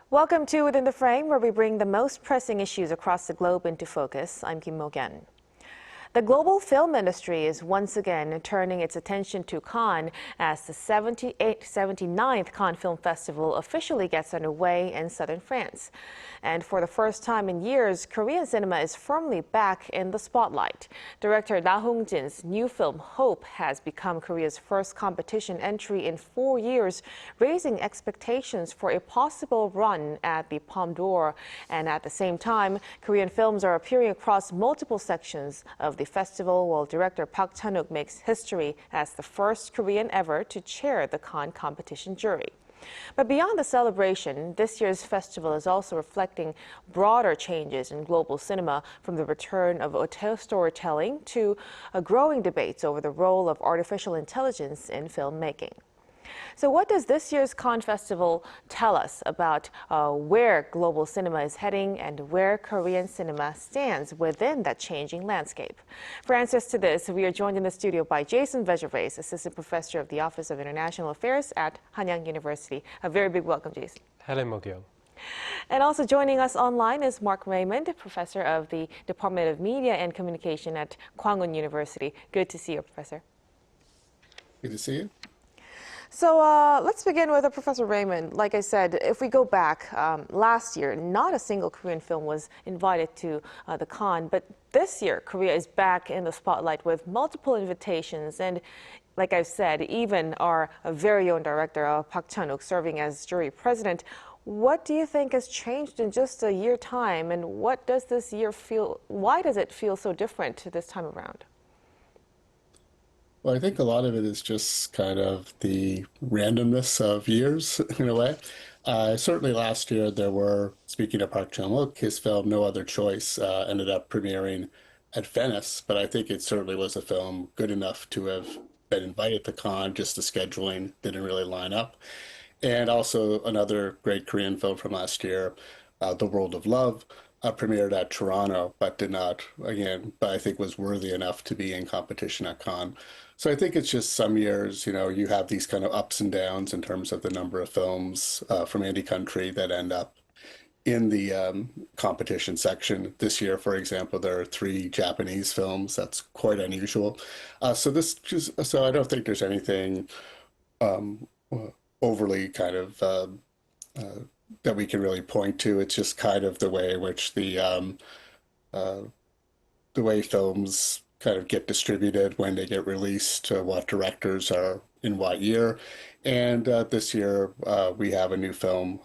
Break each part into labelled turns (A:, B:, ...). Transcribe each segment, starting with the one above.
A: Welcome to Within the Frame, where we bring the most pressing issues across the globe into focus. I'm Mok-yeon. The global film industry is once again turning its attention to Cannes as the 79th Cannes Film Festival officially gets underway in southern France. And for the first time in years, Korean cinema is firmly back in the spotlight. Director Na Hong-jin's new film Hope has become Korea's first competition entry in 4 years, raising expectations for a possible run at the Palme d'Or. And at the same time, Korean films are appearing across multiple sections of the festival, while director Park Chan-wook makes history as the first Korean ever to chair the Cannes competition jury. But beyond the celebration, this year's festival is also reflecting broader changes in global cinema, from the return of auteur storytelling to growing debates over the role of artificial intelligence in filmmaking. So what does this year's Cannes Festival tell us about where global cinema is heading and where Korean cinema stands within that changing landscape? For answers to this, we are joined in the studio by Jason Vegervais, Assistant Professor of the Office of International Affairs at Hanyang University. A very big welcome, Jason.
B: Hello, Mok-yeon.
A: And also joining us online is Mark Raymond, Professor of the Department of Media and Communication at Kwangwon University. Good to see you, Professor.
C: Good to see you.
A: So let's begin with Professor Raymond. Like I said, if we go back last year, not a single Korean film was invited to the Cannes, but this year Korea is back in the spotlight with multiple invitations. And like I've said, even our very own director, Park Chan-wook, serving as jury president. What do you think has changed in just a year's time, and what does this year feel, why does it feel so different this time around?
C: Well, I think a lot of it is just kind of the randomness of years, in a way. Certainly last year there were, speaking of Park Chan-wook, his film No Other Choice ended up premiering at Venice, but I think it certainly was a film good enough to have been invited to Cannes, just the scheduling didn't really line up. And also another great Korean film from last year, The World of Love, premiered at Toronto, but did not, again, but I think was worthy enough to be in competition at Cannes. So I think it's just some years, you have these kind of ups and downs in terms of the number of films from any country that end up in the competition section. This year, for example, there are 3 Japanese films. That's quite unusual. So I don't think there's anything overly kind of that we can really point to. It's just kind of the way in which the way films kind of get distributed when they get released, what directors are in what year. And this year we have a new film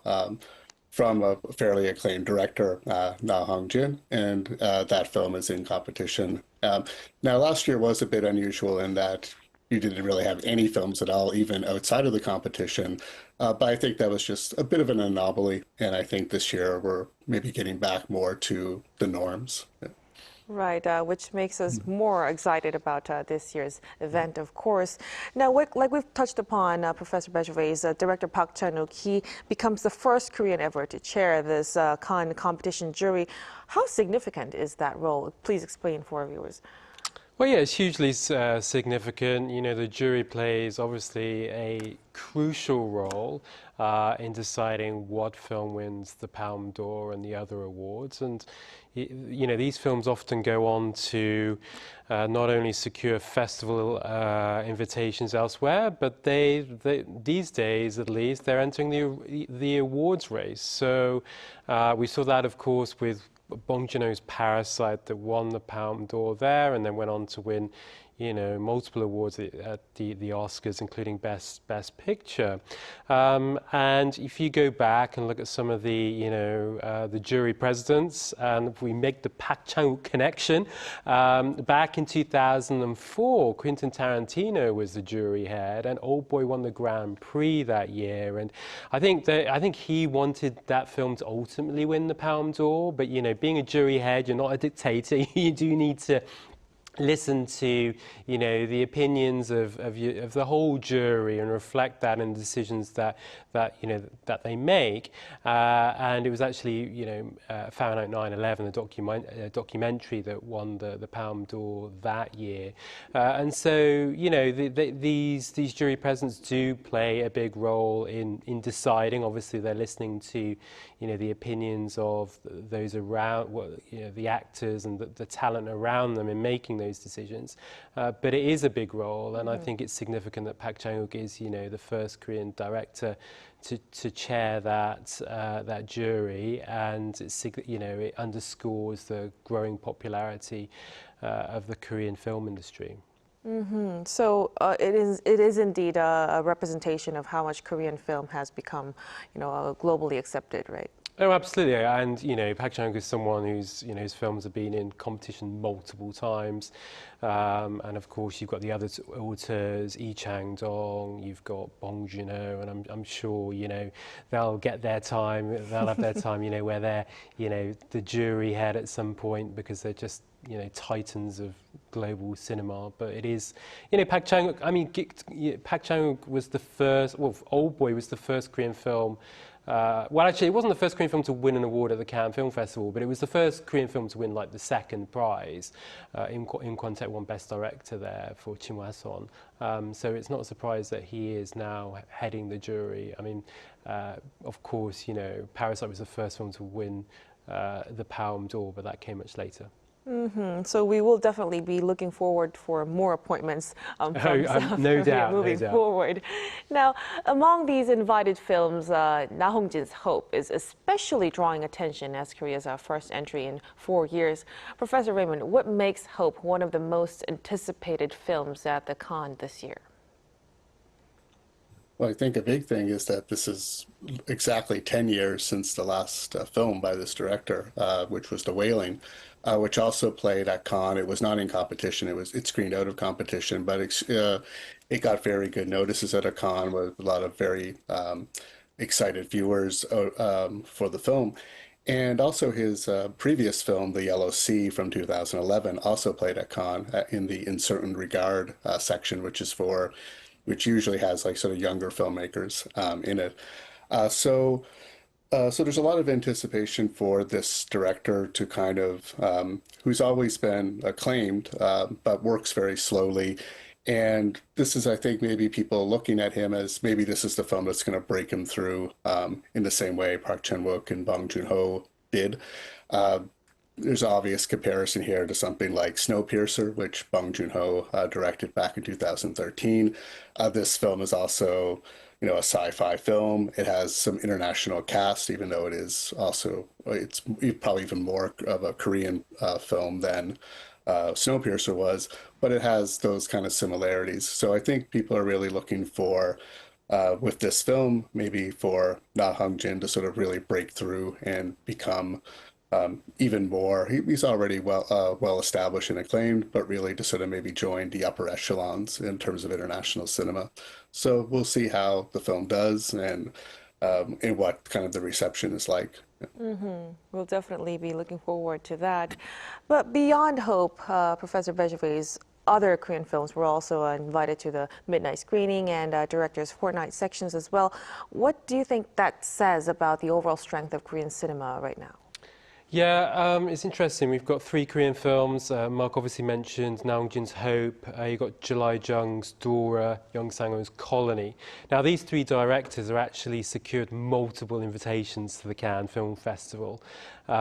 C: from a fairly acclaimed director, Na Hong-jin, and that film is in competition. Now, last year was a bit unusual in that you didn't really have any films at all, even outside of the competition. But I think that was just a bit of an anomaly. And I think this year we're maybe getting back more to the norms.
A: Right, which makes us more excited about this year's event, of course. Now, like we've touched upon, Professor Vegervais, director Park Chan-wook, he becomes the first Korean ever to chair this Cannes competition jury. How significant is that role? Please explain for our viewers.
B: Well, yeah, it's hugely significant. The jury plays obviously a crucial role in deciding what film wins the Palme d'Or and the other awards. And, these films often go on to not only secure festival invitations elsewhere, but these days, at least, they're entering the awards race. So we saw that, of course, with Bong Joon-ho's Parasite, that won the Palme d'Or there and then went on to win, multiple awards at the Oscars, including Best Picture. And if you go back and look at some of the jury presidents, and if we make the Park Chan-wook connection, back in 2004, Quentin Tarantino was the jury head, and Old Boy won the Grand Prix that year. And I think he wanted that film to ultimately win the Palme d'Or, but being a jury head, you're not a dictator. You do need to listen to, you know, the opinions of the whole jury and reflect that in the decisions that you know that they make. And it was actually, you know, Fahrenheit 9/11, the documentary that won the Palme d'Or that year. And so, you know, these jury presidents do play a big role in deciding. Obviously, they're listening to, you know, the opinions of those around, you know, the actors and the talent around them in making those decisions, but it is a big role, and I think it's significant that Park Chan-wook is, you know, the first Korean director to chair that jury, and it's, you know, it underscores the growing popularity of the Korean film industry.
A: So it is indeed a representation of how much Korean film has become, you know, globally accepted, right?
B: Oh, absolutely, and you know, Park Chan-wook is someone who's, you know, his films have been in competition multiple times, and of course you've got the other auteurs, Lee Chang-dong, you've got Bong Joon-ho, and I'm sure, you know, they'll get their time, they'll have their time, you know, where they're, you know, the jury head at some point, because they're just, you know, titans of global cinema. But it is, you know, Park Chan-wook, I mean, Park Chan-wook was the first, well, Old Boy was the first Korean film. Well, actually, it wasn't the first Korean film to win an award at the Cannes Film Festival, but it was the first Korean film to win, like, the second prize. In Kwon-taek won Best Director there for Chim Hwa-son. So it's not a surprise that he is now heading the jury. I mean, of course, you know, Parasite was the first film to win the Palme d'Or, but that came much later.
A: So we will definitely be looking forward for more appointments from
B: no doubt,
A: moving forward. Now, among these invited films, Na Hong-jin's Hope is especially drawing attention as Korea's first entry in 4 years. Professor Raymond, what makes Hope one of the most anticipated films at the Cannes this year?
C: Well, I think a big thing is that this is exactly 10 years since the last film by this director, which was The Wailing, which also played at Cannes. It was not in competition. It screened out of competition, but it got very good notices at a Cannes with a lot of very excited viewers for the film. And also his previous film, The Yellow Sea from 2011, also played at Cannes in the In Certain Regard section, which usually has like sort of younger filmmakers in it. So there's a lot of anticipation for this director to kind of, who's always been acclaimed, but works very slowly. And this is, I think, maybe people looking at him as maybe this is the film that's going to break him through in the same way Park Chan-wook and Bong Joon-ho did. There's obvious comparison here to something like Snowpiercer, which Bong Joon-ho directed back in 2013. This film is also, you know, a sci-fi film. It has some international cast, even though it is also, it's probably even more of a Korean film than Snowpiercer was, but it has those kind of similarities. So I think people are really looking for, with this film, maybe for Na Hong-jin to sort of really break through and become even more. He's already well established and acclaimed, but really to sort of maybe join the upper echelons in terms of international cinema. So we'll see how the film does and what kind of the reception is like.
A: We'll definitely be looking forward to that. But beyond Hope, Professor Bejeve's other Korean films were also invited to the midnight screening and director's fortnight sections as well. What do you think that says about the overall strength of Korean cinema right now?
B: Yeah, it's interesting. We've got 3 Korean films. Mark obviously mentioned Na Hong-jin's Hope. You've got July Jung's Dora, Young Sang-ho's Colony. Now, these 3 directors are actually secured multiple invitations to the Cannes Film Festival. You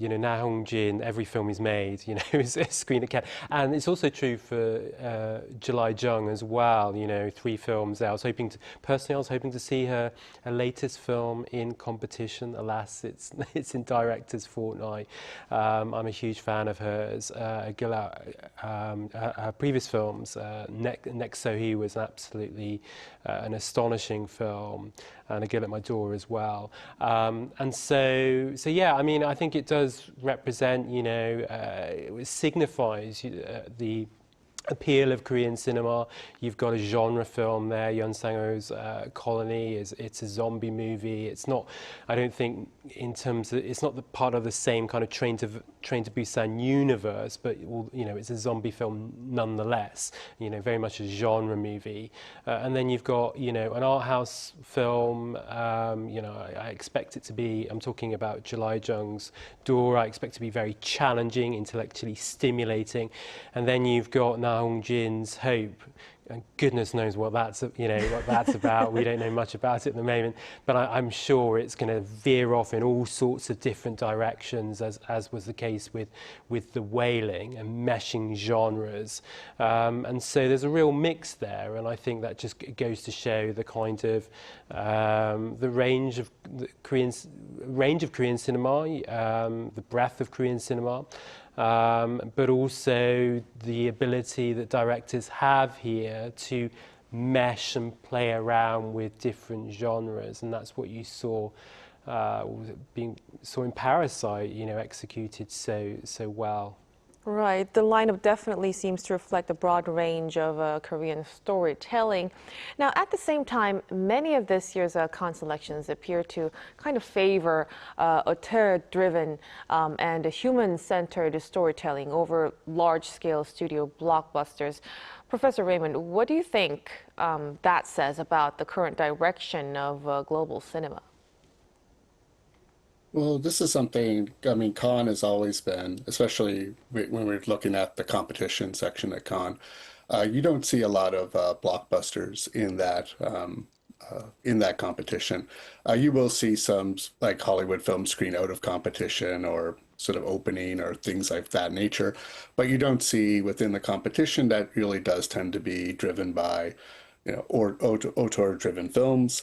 B: know, Na Hong-jin, every film he's made, you know, is screened at Cannes. And it's also true for July Jung as well. You know, 3 films there. Personally, I was hoping to see her latest film in competition. Alas, it's in director's fortnight. I'm a huge fan of hers. Her previous films, Next So He was absolutely an astonishing film, and A Girl at My Door as well. And so yeah, I mean, I think it does represent, you know, it signifies the appeal of Korean cinema. You've got a genre film there, Yoon Sang-ho's Colony. It's a zombie movie. It's not, I don't think, in terms of, it's not the part of the same kind of Train to Busan universe, but it's a zombie film nonetheless. Very much a genre movie. And then you've got an art house film. I expect it to be. I'm talking about July Jung's Door. I expect it to be very challenging, intellectually stimulating. And then you've got Na Hong-jin's Hope, and goodness knows what that's about. We don't know much about it at the moment, but I'm sure it's going to veer off in all sorts of different directions, as was the case with The Wailing, and meshing genres. And so there's a real mix there, and I think that just goes to show the kind of the range of Korean cinema, the breadth of Korean cinema. But also the ability that directors have here to mesh and play around with different genres, and that's what you saw in Parasite, executed so well.
A: Right. The lineup definitely seems to reflect a broad range of Korean storytelling. Now, at the same time, many of this year's Cannes selections appear to kind of favor auteur-driven and human-centered storytelling over large-scale studio blockbusters. Professor Raymond, what do you think that says about the current direction of global cinema?
C: Well, this is something, Cannes has always been, especially when we're looking at the competition section at Cannes, you don't see a lot of blockbusters in that competition. You will see some like Hollywood films screen out of competition or sort of opening or things like that nature, but you don't see within the competition that really does tend to be driven by, or auteur-driven films.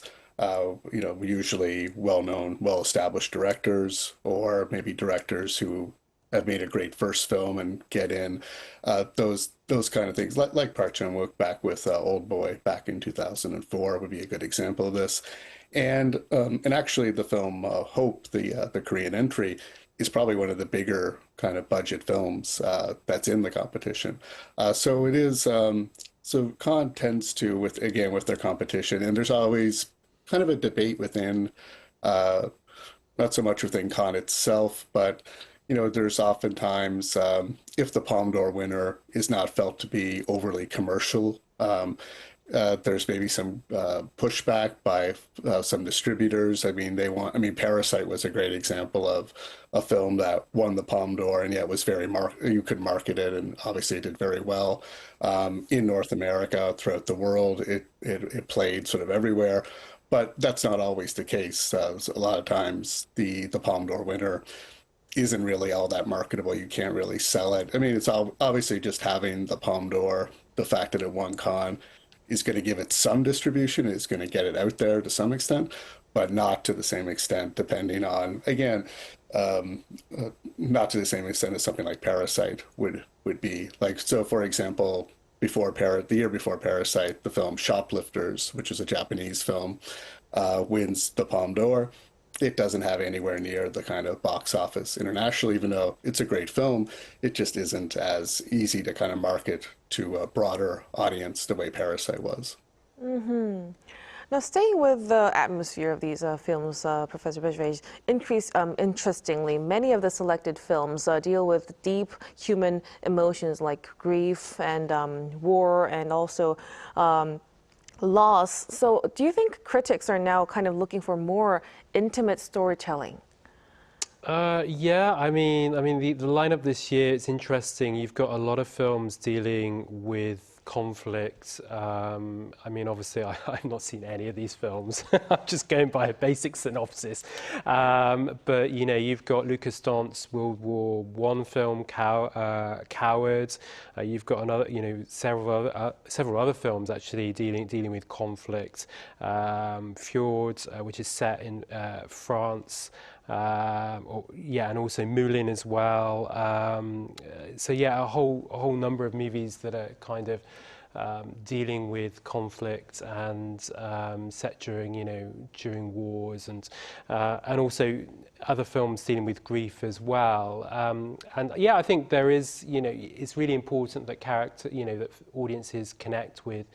C: Usually well-known, well-established directors, or maybe directors who have made a great first film and get in those kind of things. Like Park Chan-wook back with Old Boy back in 2004 would be a good example of this. And actually, the film Hope, the Korean entry, is probably one of the bigger kind of budget films that's in the competition. So it is. So Cannes tends to, with their competition, and there's always kind of a debate within, not so much within Cannes itself, but there's oftentimes if the Palme d'Or winner is not felt to be overly commercial, there's maybe some pushback by some distributors. Parasite was a great example of a film that won the Palme d'Or and yet was you could market it, and obviously it did very well in North America, throughout the world. It played sort of everywhere. But that's not always the case. A lot of times the Palme d'Or winner isn't really all that marketable. You can't really sell it. It's obviously just having the Palme d'Or, the fact that it won Cannes, is going to give it some distribution. It's going to get it out there to some extent, but not to the same extent, depending on, again, not to the same extent as something like Parasite would be. Like, so for example, the year before Parasite, the film Shoplifters, which is a Japanese film, wins the Palme d'Or. It doesn't have anywhere near the kind of box office internationally, even though it's a great film. It just isn't as easy to kind of market to a broader audience the way Parasite was.
A: Mm-hmm. Now, staying with the atmosphere of these films, Professor Bejvej, interestingly, many of the selected films deal with deep human emotions like grief and war and also loss. So do you think critics are now kind of looking for more intimate storytelling?
B: Yeah, the lineup this year, it's interesting. You've got a lot of films dealing with conflict. Obviously, I've not seen any of these films. I'm just going by a basic synopsis. But you've got Lucas Dant's World War I film, Coward. You've got another, several other films actually dealing with conflict. Fjords, which is set in France. And also Moulin as well. A whole number of movies that are kind of dealing with conflict and set during wars, and also other films dealing with grief as well. And yeah, I think there is, it's really important that that audiences connect with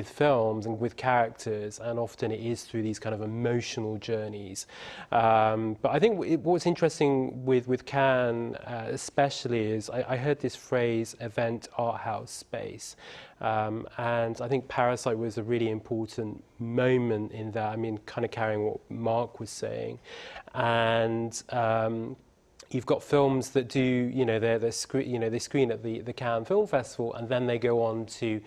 B: films and with characters, and often it is through these kind of emotional journeys. But I think what's interesting with Cannes especially is I heard this phrase, event art house space. And I think Parasite was a really important moment in that. I mean, kind of carrying what Mark was saying. And you've got films that do, they screen at the Cannes Film Festival, and then they go on to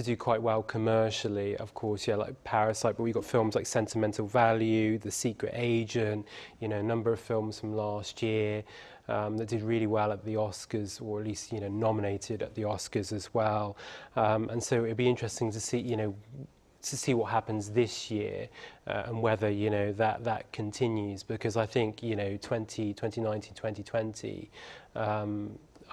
B: do quite well commercially, of course, like Parasite, but we've got films like Sentimental Value, The Secret Agent, a number of films from last year that did really well at the Oscars, or at least, nominated at the Oscars as well. And so it'd be interesting to see what happens this year, and whether that continues, because I think 2019, 2020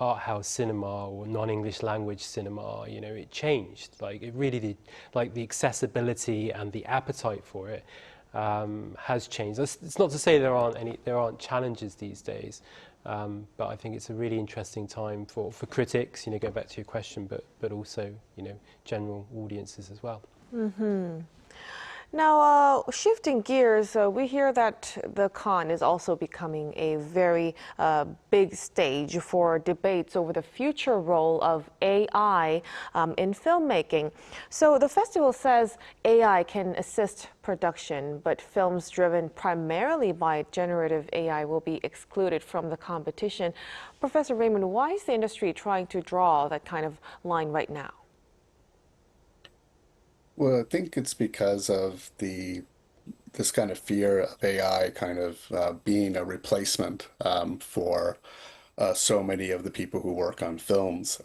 B: art house cinema or non-English language cinema, it changed. Like, it really did. Like, the accessibility and the appetite for it has changed. It's not to say there aren't challenges these days, but I think it's a really interesting time for critics, going back to your question, but also general audiences as well.
A: Mm-hmm. Now, shifting gears, we hear that the Cannes is also becoming a very big stage for debates over the future role of AI in filmmaking. So the festival says AI can assist production, but films driven primarily by generative AI will be excluded from the competition. Professor Raymond, why is the industry trying to draw that kind of line right now?
C: Well, I think it's because of this kind of fear of AI kind of being a replacement for so many of the people who work on films.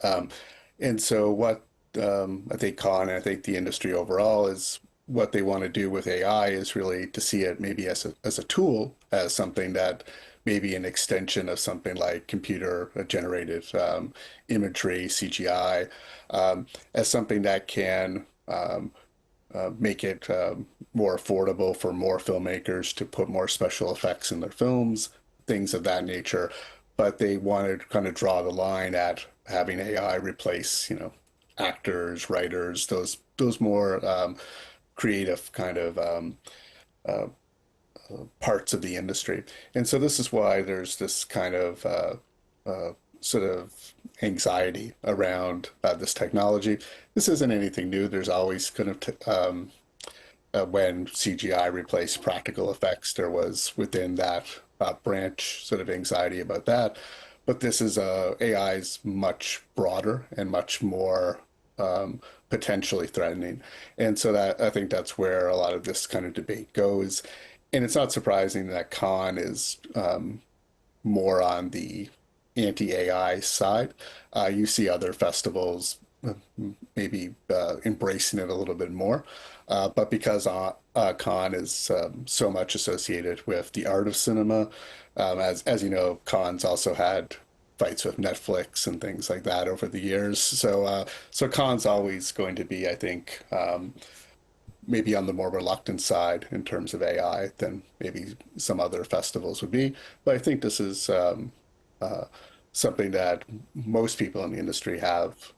C: And so what I think Cannes and I think the industry overall is what they want to do with AI is really to see it maybe as a tool, as something that maybe an extension of something like computer generated imagery, CGI, as something that can make it more affordable for more filmmakers to put more special effects in their films, things of that nature. But they wanted to kind of draw the line at having AI replace, actors, writers, those more creative kind of parts of the industry. And so this is why there's this kind of sort of anxiety around this technology. This isn't anything new. There's always kind of when CGI replaced practical effects, there was within that branch sort of anxiety about that. But this is AI is much broader and much more potentially threatening. And so that I think that's where a lot of this kind of debate goes. And it's not surprising that Cannes is more on the anti-AI side. You see other festivals maybe embracing it a little bit more. But because Cannes is so much associated with the art of cinema, as you know, Cannes also had fights with Netflix and things like that over the years. So Cannes always going to be, I think, maybe on the more reluctant side in terms of AI than maybe some other festivals would be. But I think this is something that most people in the industry have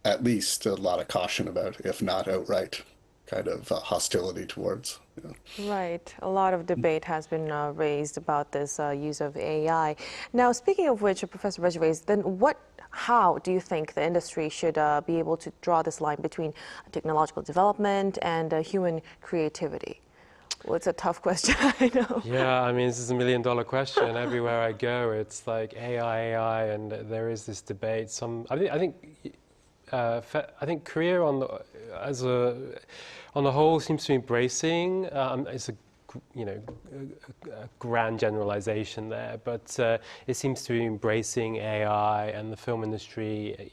C: at least a lot of caution about, if not outright kind of hostility towards.
A: Right. A lot of debate has been raised about this use of AI. Now, speaking of which, Professor Regeres, then how do you think the industry should be able to draw this line between technological development and human creativity? Well, it's a tough question, I know.
B: Yeah, I mean, this is $1 million question. Everywhere I go, it's like AI, and there is this debate. I think Korea on the whole seems to be embracing. It's a grand generalization there, but it seems to be embracing AI, and the film industry.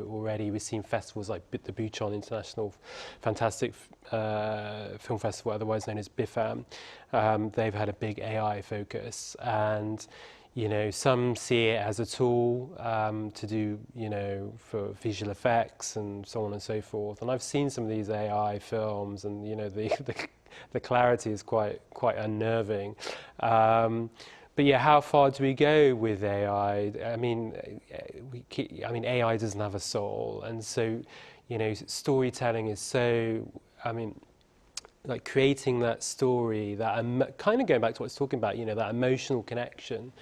B: Already we've seen festivals like the Busan International Fantastic Film Festival, otherwise known as BIFAM. They've had a big AI focus, and you know, some see it as a tool to do, you know, for visual effects and so on and so forth. And I've seen some of these AI films, and you know, the clarity is quite unnerving. But yeah, how far do we go with AI? I mean, AI doesn't have a soul, and so, you know, storytelling is so. I mean, like creating that story, that kind of going back to what I was talking about, you know, that emotional connection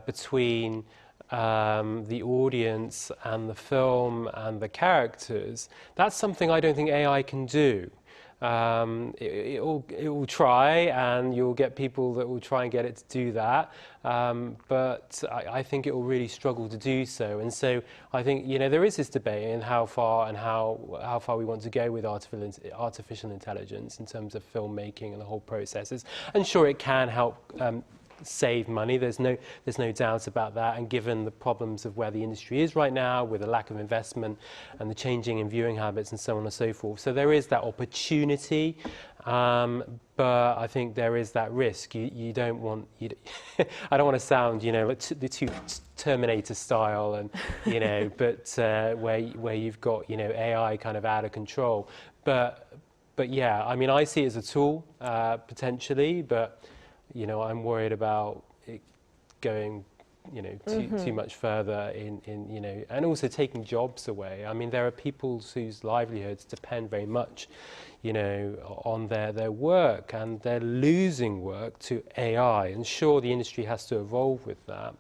B: between the audience and the film and the characters. That's something I don't think AI can do. It will try, and you'll get people that will try and get it to do that, but I think it will really struggle to do so. And so I think, you know, there is this debate in how far we want to go with artificial intelligence in terms of filmmaking and the whole processes. And sure, it can help save money. There's no doubt about that. And given the problems of where the industry is right now, with a lack of investment and the changing in viewing habits and so on and so forth, so there is that opportunity. But I think there is that risk. You don't want. I don't want to sound, you know, like the two Terminator style, and you know, but where you've got, you know, AI kind of out of control. But yeah, I mean, I see it as a tool potentially, but you know, I'm worried about it going, you know, too much further in, you know, and also taking jobs away. I mean, there are people whose livelihoods depend very much, you know, on their work, and they're losing work to AI. And sure, the industry has to evolve with that.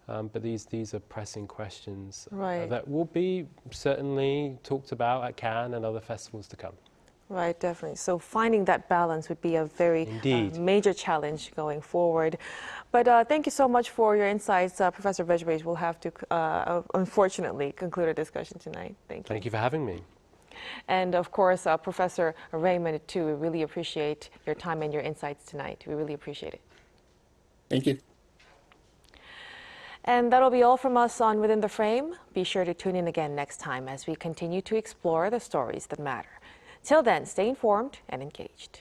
B: But these are pressing questions that will be certainly talked about at Cannes and other festivals to come.
A: Right, definitely. So finding that balance would be a very major challenge going forward. But thank you so much for your insights, Professor Vejbrej. We'll have to, unfortunately, conclude our discussion tonight. Thank you.
B: Thank you for having me.
A: And of course, Professor Raymond, too, we really appreciate your time and your insights tonight. We really appreciate it.
C: Thank you.
A: And that'll be all from us on Within the Frame. Be sure to tune in again next time as we continue to explore the stories that matter. Till then, stay informed and engaged.